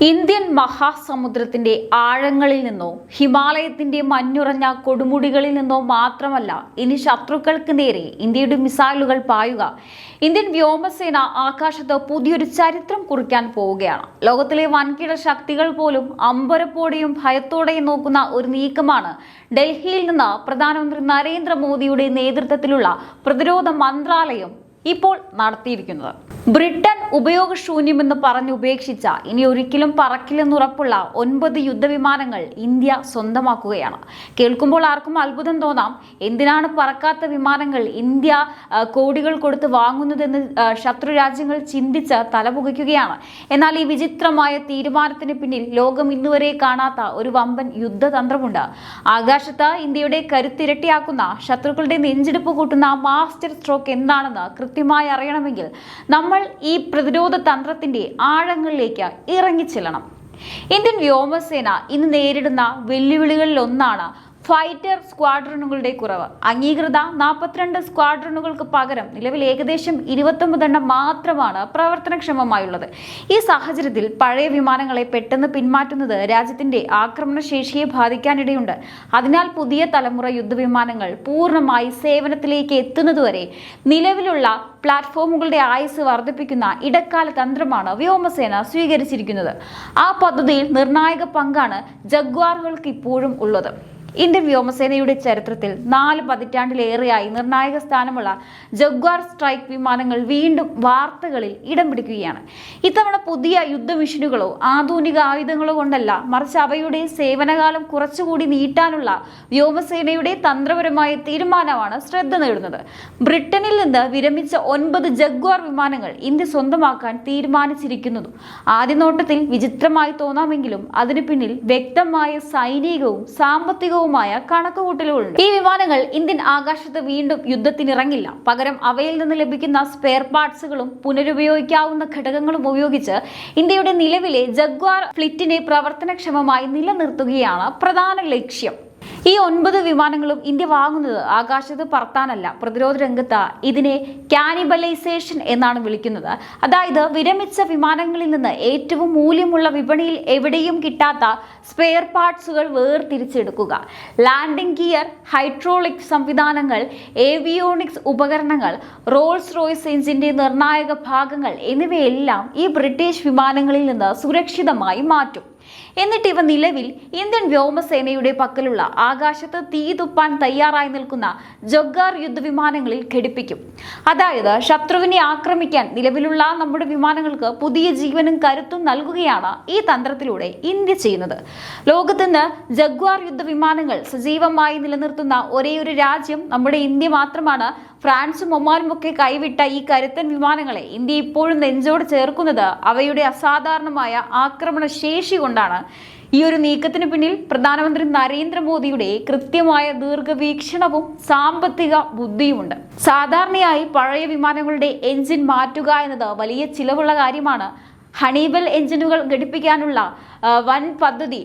Indian മഹാസമുദ്രത്തിന്റെ ആഴങ്ങളിൽ നിന്നോ ഹിമാലയത്തിന്റെ മഞ്ഞുറഞ്ഞ കൊടുമുടികളിൽ നിന്നോ മാത്രമല്ല ഇനി ശത്രുക്കൾക്ക് നേരെ ഇന്ത്യയുടെ മിസൈലുകൾ പായുക. ഇന്ത്യൻ വ്യോമസേന ആകാശത്ത് പുതിയൊരു ചരിത്രം കുറിക്കാൻ പോവുകയാണ്. ലോകത്തിലെ വൻകിട ശക്തികൾ പോലും അമ്പരപ്പോടെയും ഭയത്തോടെയും നോക്കുന്ന ഒരു നീക്കമാണ് ഡൽഹിയിൽ നിന്ന് പ്രധാനമന്ത്രി നരേന്ദ്രമോദിയുടെ നേതൃത്വത്തിലുള്ള പ്രതിരോധ മന്ത്രാലയം ഇപ്പോൾ നടത്തിയിരിക്കുന്നത്. ബ്രിട്ടൻ ഉപയോഗശൂന്യമെന്ന് പറഞ്ഞ് ഉപേക്ഷിച്ച ഇനി ഒരിക്കലും പറക്കില്ലെന്നുറപ്പുള്ള 9 യുദ്ധവിമാനങ്ങൾ ഇന്ത്യ സ്വന്തമാക്കുകയാണ്. കേൾക്കുമ്പോൾ ആർക്കും അത്ഭുതം തോന്നാം. എന്തിനാണ് പറക്കാത്ത വിമാനങ്ങൾ ഇന്ത്യ കോടികൾ കൊടുത്ത് വാങ്ങുന്നതെന്ന് ശത്രു രാജ്യങ്ങൾ ചിന്തിച്ച് തലപുകയ്ക്കുകയാണ്. എന്നാൽ ഈ വിചിത്രമായ തീരുമാനത്തിന് പിന്നിൽ ലോകം ഇന്നുവരെ കാണാത്ത ഒരു വമ്പൻ യുദ്ധതന്ത്രമുണ്ട്. ആകാശത്ത് ഇന്ത്യയുടെ കരുത്തിരട്ടിയാക്കുന്ന ശത്രുക്കളുടെ നെഞ്ചിടിപ്പ് കൂട്ടുന്ന മാസ്റ്റർ സ്ട്രോക്ക് എന്താണെന്ന് കൃത്യമായി അറിയണമെങ്കിൽ നമ്മൾ ഈ പ്രതിരോധ തന്ത്രത്തിന്റെ ആഴങ്ങളിലേക്ക് ഇറങ്ങിച്ചെല്ലണം. ഇന്ത്യൻ വ്യോമസേന ഇന്ന് നേരിടുന്ന വെല്ലുവിളികളിൽ ഒന്നാണ് ഫൈറ്റർ സ്ക്വാഡ്രണുകളുടെ കുറവ്. അംഗീകൃത 42 സ്ക്വാഡ്രണുകൾക്ക് പകരം നിലവിൽ ഏകദേശം 29 എണ്ണം മാത്രമാണ് പ്രവർത്തനക്ഷമമായുള്ളത്. ഈ സാഹചര്യത്തിൽ പഴയ വിമാനങ്ങളെ പെട്ടെന്ന് പിന്മാറ്റുന്നത് രാജ്യത്തിന്റെ ആക്രമണശേഷിയെ ബാധിക്കാനിടയുണ്ട്. അതിനാൽ പുതിയ തലമുറ യുദ്ധവിമാനങ്ങൾ പൂർണ്ണമായി സേവനത്തിലേക്ക് എത്തുന്നതുവരെ നിലവിലുള്ള പ്ലാറ്റ്ഫോമുകളുടെ ആയുസ് വർദ്ധിപ്പിക്കുന്ന ഇടക്കാല തന്ത്രമാണ് വ്യോമസേന സ്വീകരിച്ചിരിക്കുന്നത്. ആ പദ്ധതിയിൽ നിർണായക പങ്കാണ് ജഗ്വാറുകൾക്ക് ഇപ്പോഴും ഉള്ളത്. ഇന്ത്യൻ വ്യോമസേനയുടെ ചരിത്രത്തിൽ 4 പതിറ്റാണ്ടിലേറെയായി നിർണായക സ്ഥാനമുള്ള ജഗ്വാർ സ്ട്രൈക്ക് വിമാനങ്ങൾ വീണ്ടും വാർത്തകളിൽ ഇടം പിടിക്കുകയാണ്. ഇത്തവണ പുതിയ യുദ്ധമിഷനുകളോ ആധുനിക ആയുധങ്ങളോ കൊണ്ടല്ല, മറിച്ച് അവയുടെ സേവനകാലം കുറച്ചുകൂടി നീട്ടാനുള്ള വ്യോമസേനയുടെ തന്ത്രപരമായ തീരുമാനമാണ് ശ്രദ്ധ നേടുന്നത്. ബ്രിട്ടനിൽ നിന്ന് വിരമിച്ച 9 ജഗ്വാർ വിമാനങ്ങൾ ഇന്ത്യ സ്വന്തമാക്കാൻ തീരുമാനിച്ചിരിക്കുന്നതും ആദ്യ നോട്ടത്തിൽ വിചിത്രമായി തോന്നാമെങ്കിലും അതിനു പിന്നിൽ വ്യക്തമായ സൈനികവും സാമ്പത്തികവും കണക്കുകൂട്ടലുകളുണ്ട്. ഈ വിമാനങ്ങൾ ഇന്ത്യൻ ആകാശത്ത് വീണ്ടും യുദ്ധത്തിനിറങ്ങില്ല. പകരം അവയിൽ നിന്ന് ലഭിക്കുന്ന സ്പെയർ പാർട്സുകളും പുനരുപയോഗിക്കാവുന്ന ഘടകങ്ങളും ഉപയോഗിച്ച് ഇന്ത്യയുടെ നിലവിലെ ജഗ്വാർ ഫ്ലീറ്റിനെ പ്രവർത്തനക്ഷമമായി നിലനിർത്തുകയാണ് പ്രധാന ലക്ഷ്യം. ഈ 9 വിമാനങ്ങളും ഇന്ത്യ വാങ്ങുന്നത് ആകാശത്ത് പറത്താനല്ല. പ്രതിരോധ രംഗത്ത് ഇതിനെ കാനിബലൈസേഷൻ എന്നാണ് വിളിക്കുന്നത്. അതായത് വിരമിച്ച വിമാനങ്ങളിൽ നിന്ന് ഏറ്റവും മൂല്യമുള്ള വിപണിയിൽ എവിടെയും കിട്ടാത്ത സ്പെയർ പാർട്സുകൾ വേർതിരിച്ചെടുക്കുക. ലാൻഡിംഗ് ഗിയർ, ഹൈഡ്രോളിക് സംവിധാനങ്ങൾ, ഏവിയോണിക്സ് ഉപകരണങ്ങൾ, റോൾസ് റോയ്സ് എഞ്ചിന്റെ നിർണായക ഭാഗങ്ങൾ എന്നിവയെല്ലാം ഈ ബ്രിട്ടീഷ് വിമാനങ്ങളിൽ നിന്ന് സുരക്ഷിതമായി മാറ്റും. എന്നിട്ട് ഇവ നിലവിൽ ഇന്ത്യൻ വ്യോമസേനയുടെ പക്കലുള്ള ആകാശത്ത് തീ തുപ്പാൻ തയ്യാറായി നിൽക്കുന്ന ജഗ്വാർ യുദ്ധവിമാനങ്ങളിൽ ഘടിപ്പിക്കും. അതായത് ശത്രുവിനെ ആക്രമിക്കാൻ നിലവിലുള്ള നമ്മുടെ വിമാനങ്ങൾക്ക് പുതിയ ജീവനും കരുത്തും നൽകുകയാണ് ഈ തന്ത്രത്തിലൂടെ ഇന്ത്യ ചെയ്യുന്നത്. ലോകത്തിന് ജഗ്വാർ യുദ്ധവിമാനങ്ങൾ സജീവമായി നിലനിർത്തുന്ന ഒരേയൊരു രാജ്യം നമ്മുടെ ഇന്ത്യ മാത്രമാണ്. ഫ്രാൻസും ഒമാനും ഒക്കെ കൈവിട്ട ഈ കരുത്തൻ വിമാനങ്ങളെ ഇന്ത്യ ഇപ്പോഴും നെഞ്ചോട് ചേർക്കുന്നത് അവയുടെ അസാധാരണമായ ആക്രമണ ശേഷി കൊണ്ടാണ്. ഈ ഒരു നീക്കത്തിന് പിന്നിൽ പ്രധാനമന്ത്രി നരേന്ദ്രമോദിയുടെ കൃത്യമായ ദീർഘവീക്ഷണവും സാമ്പത്തിക ബുദ്ധിയുമുണ്ട്. സാധാരണയായി പഴയ വിമാനങ്ങളുടെ എഞ്ചിൻ മാറ്റുക എന്നത് വലിയ ചിലവുള്ള കാര്യമാണ്. ഹണിബെൽ എഞ്ചിനുകൾ ഘടിപ്പിക്കാനുള്ള വൻ പദ്ധതി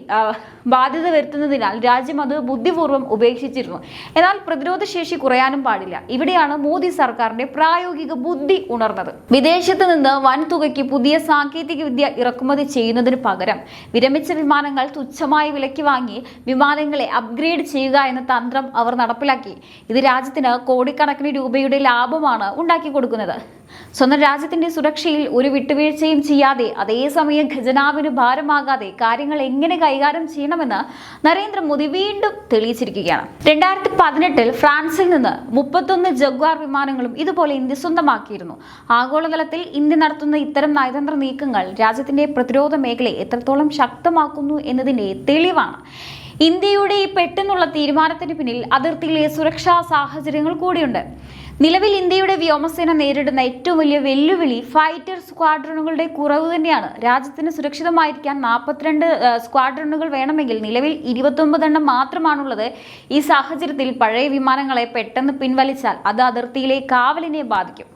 ബാധ്യത വരുത്തുന്നതിനാൽ രാജ്യം അത് ബുദ്ധിപൂർവ്വം ഉപേക്ഷിച്ചിരുന്നു. എന്നാൽ പ്രതിരോധ ശേഷി കുറയാനും പാടില്ല. ഇവിടെയാണ് മോദി സർക്കാരിന്റെ പ്രായോഗിക ബുദ്ധി ഉണർന്നത്. വിദേശത്ത് നിന്ന് വൻ തുകയ്ക്ക് പുതിയ സാങ്കേതിക വിദ്യ ഇറക്കുമതി ചെയ്യുന്നതിന് പകരം വിരമിച്ച വിമാനങ്ങൾ തുച്ഛമായ വിലയ്ക്ക് വാങ്ങി വിമാനങ്ങളെ അപ്ഗ്രേഡ് ചെയ്യുക എന്ന തന്ത്രം അവർ നടപ്പിലാക്കി. ഇത് രാജ്യത്തിന് കോടിക്കണക്കിന് രൂപയുടെ ലാഭമാണ് ഉണ്ടാക്കി കൊടുക്കുന്നത്. സ്വന്തം രാജ്യത്തിന്റെ സുരക്ഷയിൽ ഒരു വിട്ടുവീഴ്ചയും ചെയ്യാതെ, അതേസമയം ഖജനാവിന് ഭാരമാകാതെ കാര്യങ്ങൾ എങ്ങനെ കൈകാര്യം ചെയ്യണമെന്ന് നരേന്ദ്രമോദി വീണ്ടും തെളിയിച്ചിരിക്കുകയാണ്. 2018 ഫ്രാൻസിൽ നിന്ന് 31 ജഗ്വാർ വിമാനങ്ങളും ഇതുപോലെ ഇന്ത്യ സ്വന്തമാക്കിയിരുന്നു. ആഗോളതലത്തിൽ ഇന്ത്യ നടത്തുന്ന ഇത്തരം നയതന്ത്ര നീക്കങ്ങൾ രാജ്യത്തിന്റെ പ്രതിരോധ മേഖലയെ എത്രത്തോളം ശക്തമാക്കുന്നു എന്നതിന്റെ തെളിവാണ്. ഇന്ത്യയുടെ ഈ പെട്ടെന്നുള്ള തീരുമാനത്തിന് പിന്നിൽ അതിർത്തിയിലെ സുരക്ഷാ സാഹചര്യങ്ങൾ കൂടിയുണ്ട്. നിലവിൽ ഇന്ത്യയുടെ വ്യോമസേന നേരിടുന്ന ഏറ്റവും വലിയ വെല്ലുവിളി ഫൈറ്റർ സ്ക്വാഡ്രണുകളുടെ കുറവ് തന്നെയാണ്. രാജ്യത്തിന് സുരക്ഷിതമായിരിക്കാൻ 42 സ്ക്വാഡ്രണുകൾ വേണമെങ്കിൽ നിലവിൽ 29 എണ്ണം മാത്രമാണുള്ളത്. ഈ സാഹചര്യത്തിൽ പഴയ വിമാനങ്ങളെ പെട്ടെന്ന് പിൻവലിച്ചാൽ അത് അതിർത്തിയിലെ കാവലിനെ ബാധിക്കും.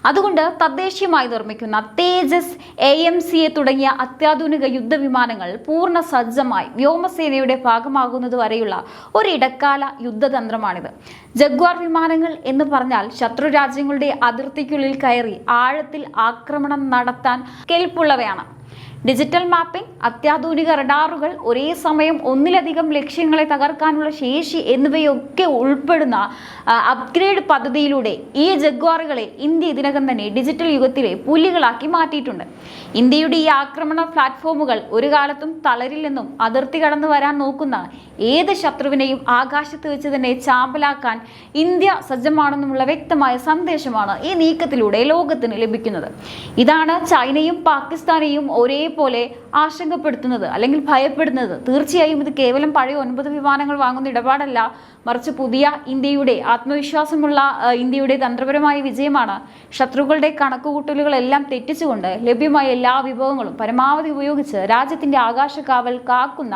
അതുകൊണ്ട് തദ്ദേശീയമായി നിർമ്മിക്കുന്ന തേജസ്, AMCA തുടങ്ങിയ അത്യാധുനിക യുദ്ധവിമാനങ്ങൾ പൂർണ്ണ സജ്ജമായി വ്യോമസേനയുടെ ഭാഗമാകുന്നത് വരെയുള്ള ഒരു ഇടക്കാല യുദ്ധതന്ത്രമാണിത്. ജഗ്വാർ വിമാനങ്ങൾ എന്ന് പറഞ്ഞാൽ ശത്രു രാജ്യങ്ങളുടെ അതിർത്തിക്കുള്ളിൽ കയറി ആഴത്തിൽ ആക്രമണം നടത്താൻ കെൽപ്പുള്ളവയാണ്. ഡിജിറ്റൽ മാപ്പിംഗ്, അത്യാധുനിക റഡാറുകൾ, ഒരേ സമയം ഒന്നിലധികം ലക്ഷ്യങ്ങളെ തകർക്കാനുള്ള ശേഷി എന്നിവയൊക്കെ ഉൾപ്പെടുന്ന അപ്ഗ്രേഡ് പദ്ധതിയിലൂടെ ഈ ജഗ്വാറുകളെ ഇന്ത്യ ഇതിനകം തന്നെ ഡിജിറ്റൽ യുഗത്തിലെ പുലികളാക്കി മാറ്റിയിട്ടുണ്ട്. ഇന്ത്യയുടെ ഈ ആക്രമണ പ്ലാറ്റ്ഫോമുകൾ ഒരു കാലത്തും തളരില്ലെന്നും അതിർത്തി കടന്നു വരാൻ നോക്കുന്ന ഏത് ശത്രുവിനെയും ആകാശത്ത് വെച്ച് തന്നെ ചാമ്പലാക്കാൻ ഇന്ത്യ സജ്ജമാണെന്നുമുള്ള വ്യക്തമായ സന്ദേശമാണ് ഈ നീക്കത്തിലൂടെ ലോകത്തിന് ലഭിക്കുന്നത്. ഇതാണ് ചൈനയും പാകിസ്ഥാനെയും ഒരേപോലെ ആശങ്കപ്പെടുത്തുന്നത് അല്ലെങ്കിൽ ഭയപ്പെടുന്നത്. തീർച്ചയായും ഇത് കേവലം പഴയ 9 വിമാനങ്ങൾ വാങ്ങുന്ന ഇടപാടല്ല, മറിച്ച് പുതിയ ഇന്ത്യയുടെ ആത്മവിശ്വാസമുള്ള ഇന്ത്യയുടെ തന്ത്രപരമായ വിജയമാണ്. ശത്രുക്കളുടെ കണക്കുകൂട്ടലുകളെല്ലാം തെറ്റിച്ചുകൊണ്ട് ലഭ്യമായ എല്ലാ വിഭവങ്ങളും പരമാവധി ഉപയോഗിച്ച് രാജ്യത്തിന്റെ ആകാശകാവൽ കാക്കുന്ന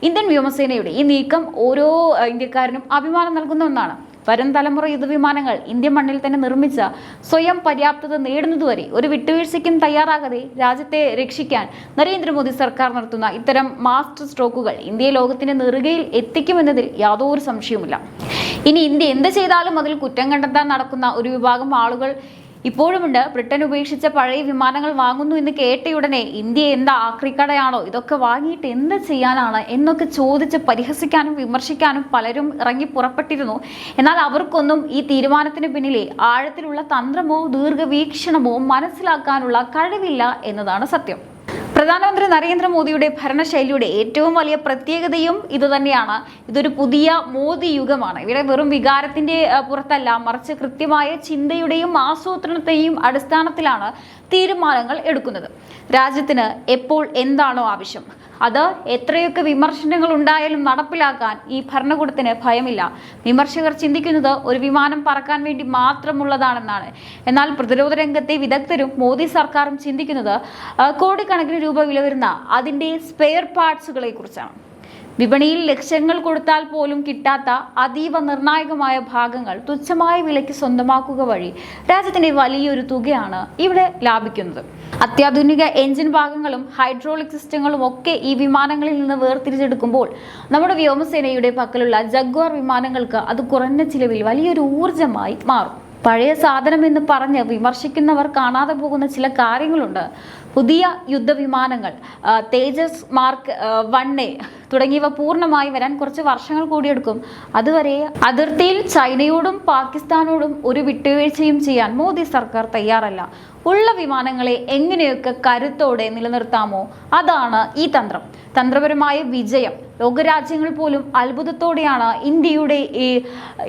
ഇന്ത്യൻ വ്യോമസേനയുടെ ഈ നീക്കം ഓരോ ഇന്ത്യക്കാരനും അഭിമാനം നൽകുന്ന ഒന്നാണ്. വരും തലമുറ യുദ്ധവിമാനങ്ങൾ ഇന്ത്യൻ മണ്ണിൽ തന്നെ നിർമ്മിച്ച സ്വയം പര്യാപ്തത നേടുന്നതുവരെ ഒരു വിട്ടുവീഴ്ചയ്ക്കും തയ്യാറാകാതെ രാജ്യത്തെ രക്ഷിക്കാൻ നരേന്ദ്രമോദി സർക്കാർ നടത്തുന്ന ഇത്തരം മാസ്റ്റർ സ്ട്രോക്കുകൾ ഇന്ത്യയെ ലോകത്തിന്റെ നെറുകയിൽ എത്തിക്കുമെന്നതിൽ യാതൊരു സംശയവുമില്ല. ഇനി ഇന്ത്യ എന്ത് ചെയ്താലും അതിൽ കുറ്റം കണ്ടെത്താൻ നടക്കുന്ന ഒരു വിഭാഗം ആളുകൾ ഇപ്പോഴുമുണ്ട്. ബ്രിട്ടൻ ഉപേക്ഷിച്ച പഴയ വിമാനങ്ങൾ വാങ്ങുന്നു എന്ന് കേട്ടയുടനെ ഇന്ത്യ എന്താ ആക്രിക്കടയാണോ, ഇതൊക്കെ വാങ്ങിയിട്ട് എന്ത് ചെയ്യാനാണ് എന്നൊക്കെ ചോദിച്ച് പരിഹസിക്കാനും വിമർശിക്കാനും പലരും ഇറങ്ങി പുറപ്പെട്ടിരുന്നു. എന്നാൽ അവർക്കൊന്നും ഈ തീരുമാനത്തിന് പിന്നിലെ ആഴത്തിലുള്ള തന്ത്രമോ ദീർഘവീക്ഷണമോ മനസ്സിലാക്കാനുള്ള കഴിവില്ല എന്നതാണ് സത്യം. പ്രധാനമന്ത്രി നരേന്ദ്രമോദിയുടെ ഭരണശൈലിയുടെ ഏറ്റവും വലിയ പ്രത്യേകതയും ഇതുതന്നെയാണ്. ഇതൊരു പുതിയ മോദി യുഗമാണ്. ഇവിടെ വെറും വികാരത്തിന്റെ പുറത്തല്ല, മറിച്ച് കൃത്യമായ ചിന്തയുടെയും ആസൂത്രണത്തെയും അടിസ്ഥാനത്തിലാണ് തീരുമാനങ്ങൾ എടുക്കുന്നത്. രാജ്യത്തിന് എപ്പോൾ എന്താണോ ആവശ്യം അത് എത്രയൊക്കെ വിമർശനങ്ങൾ ഉണ്ടായാലും നടപ്പിലാക്കാൻ ഈ ഭരണകൂടത്തിന് ഭയമില്ല. വിമർശകർ ചിന്തിക്കുന്നത് ഒരു വിമാനം പറക്കാൻ വേണ്ടി മാത്രമുള്ളതാണെന്നാണ്. എന്നാൽ പ്രതിരോധ രംഗത്തെ വിദഗ്ധരും മോദി സർക്കാരും ചിന്തിക്കുന്നത് കോടിക്കണക്കിന് രൂപ വില വരുന്ന അതിന്റെ സ്പെയർ പാർട്സുകളെ കുറിച്ചാണ്. വിപണിയിൽ ലക്ഷങ്ങൾ കൊടുത്താൽ പോലും കിട്ടാത്ത അതീവ നിർണായകമായ ഭാഗങ്ങൾ തുച്ഛമായ വിലയ്ക്ക് സ്വന്തമാക്കുക വഴി രാജ്യത്തിന്റെ വലിയൊരു തുകയാണ് ഇവിടെ ലാഭിക്കുന്നത്. അത്യാധുനിക എഞ്ചിൻ ഭാഗങ്ങളും ഹൈഡ്രോളിക് സിസ്റ്റങ്ങളും ഒക്കെ ഈ വിമാനങ്ങളിൽ നിന്ന് വേർതിരിച്ചെടുക്കുമ്പോൾ നമ്മുടെ വ്യോമസേനയുടെ പക്കലുള്ള ജഗ്വാർ വിമാനങ്ങൾക്ക് അത് കുറഞ്ഞ ചിലവിൽ വലിയൊരു ഊർജമായി മാറും. പഴയ സാധനം എന്ന് പറഞ്ഞ് വിമർശിക്കുന്നവർ കാണാതെ പോകുന്ന ചില കാര്യങ്ങളുണ്ട്. പുതിയ യുദ്ധവിമാനങ്ങൾ തേജസ് മാർക്ക് 1A തുടങ്ങിയവ പൂർണ്ണമായി വരാൻ കുറച്ച് വർഷങ്ങൾ കൂടിയെടുക്കും. അതുവരെ അതിർത്തിയിൽ ചൈനയോടും പാകിസ്ഥാനോടും ഒരു വിട്ടുവീഴ്ചയും ചെയ്യാൻ മോദി സർക്കാർ തയ്യാറല്ല. ഉള്ള വിമാനങ്ങളെ എങ്ങനെയൊക്കെ കരുത്തോടെ നിലനിർത്താമോ അതാണ് ഈ തന്ത്രം. തന്ത്രപരമായ വിജയം ലോകരാജ്യങ്ങൾ പോലും അത്ഭുതത്തോടെയാണ് ഇന്ത്യയുടെ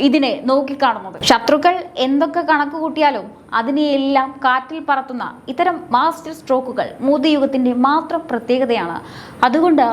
ഇതിനെ നോക്കിക്കാണുന്നത്. ശത്രുക്കൾ എന്തൊക്കെ കണക്ക് കൂട്ടിയാലും അതിനെയെല്ലാം കാറ്റിൽ പറത്തുന്ന ഇത്തരം മാസ്റ്റർ സ്ട്രോക്കുകൾ മോദി യുഗത്തിന്റെ മാത്രം പ്രത്യേകതയാണ്. അതുകൊണ്ട്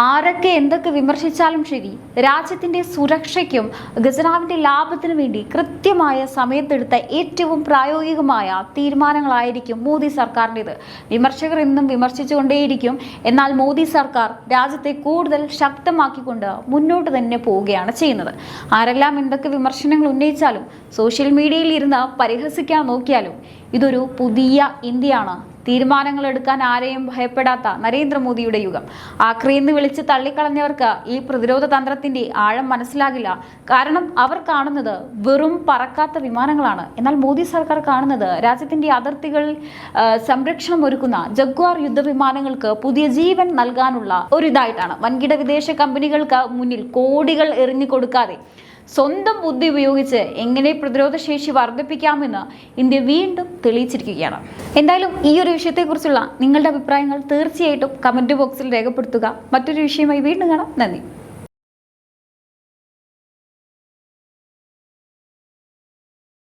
ആരൊക്കെ എന്തൊക്കെ വിമർശിച്ചാലും ശരി, രാജ്യത്തിന്റെ സുരക്ഷയ്ക്കും ഖജനാവിന്റെ ലാഭത്തിനു വേണ്ടി കൃത്യമായ സമയത്തെടുത്ത ഏറ്റവും പ്രായോഗികമായ തീരുമാനങ്ങളായിരിക്കും മോദി സർക്കാരിൻ്റെത്. വിമർശകർ എന്നും വിമർശിച്ചുകൊണ്ടേയിരിക്കും. എന്നാൽ മോദി സർക്കാർ രാജ്യത്തെ കൂടുതൽ ശക്തമാക്കിക്കൊണ്ട് മുന്നോട്ട് തന്നെ പോവുകയാണ് ചെയ്യുന്നത്. ആരെല്ലാം എന്തൊക്കെ വിമർശനങ്ങൾ ഉന്നയിച്ചാലും സോഷ്യൽ മീഡിയയിൽ ഇരുന്ന് പരിഹസിക്കാൻ നോക്കിയാലും ഇതൊരു പുതിയ ഇന്ത്യയാണ്. തീരുമാനങ്ങൾ എടുക്കാൻ ആരെയും ഭയപ്പെടാത്ത നരേന്ദ്രമോദിയുടെ യുഗം. ആക്രിയെന്ന് വിളിച്ച് തള്ളിക്കളഞ്ഞവർക്ക് ഈ പ്രതിരോധ തന്ത്രത്തിന്റെ ആഴം മനസ്സിലാകില്ല. കാരണം അവർ കാണുന്നത് വെറും പറക്കാത്ത വിമാനങ്ങളാണ്. എന്നാൽ മോദി സർക്കാർ കാണുന്നത് രാജ്യത്തിന്റെ അതിർത്തികളിൽ സംരക്ഷണം ഒരുക്കുന്ന ജഗ്വാർ യുദ്ധവിമാനങ്ങൾക്ക് പുതിയ ജീവൻ നൽകാനുള്ള ഒരിതായിട്ടാണ്. വൻകിട വിദേശ കമ്പനികൾക്ക് മുന്നിൽ കോടികൾ എറിഞ്ഞു കൊടുക്കാതെ സ്വന്തം ബുദ്ധി ഉപയോഗിച്ച് എങ്ങനെ പ്രതിരോധ ശേഷി വർദ്ധിപ്പിക്കാമെന്ന് ഇന്ത്യ വീണ്ടും തെളിയിച്ചിരിക്കുകയാണ്. എന്തായാലും ഈ ഒരു വിഷയത്തെക്കുറിച്ചുള്ള നിങ്ങളുടെ അഭിപ്രായങ്ങൾ തീർച്ചയായിട്ടും കമന്റ് ബോക്സിൽ രേഖപ്പെടുത്തുക. മറ്റൊരു വിഷയമായി വീണ്ടും കാണാം. നന്ദി.